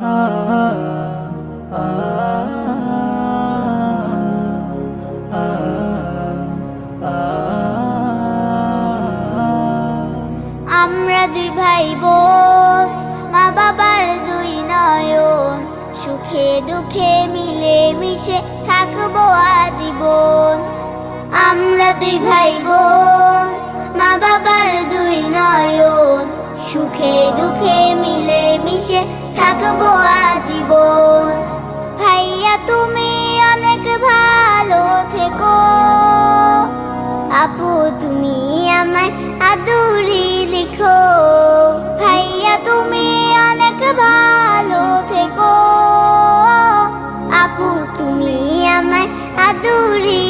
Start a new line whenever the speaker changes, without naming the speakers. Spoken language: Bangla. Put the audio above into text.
আমরা দুই ভাই বোন, মা বাবার দুই নয়ন, সুখে দুঃখে মিলে মিশে থাকবো আজীবন। আমরা দুই ভাই বোন, মা বাবার দুই নয়ন, সুখে দুঃখে মিলে মিশে থাকবো আজীবন। ভাইয়া তুমি অনেক ভালো থেকো, আপু তুমি আমায় আদুরি লিখো। ভাইয়া তুমি অনেক ভালো থেকো, আপু তুমি আমায় আদুরি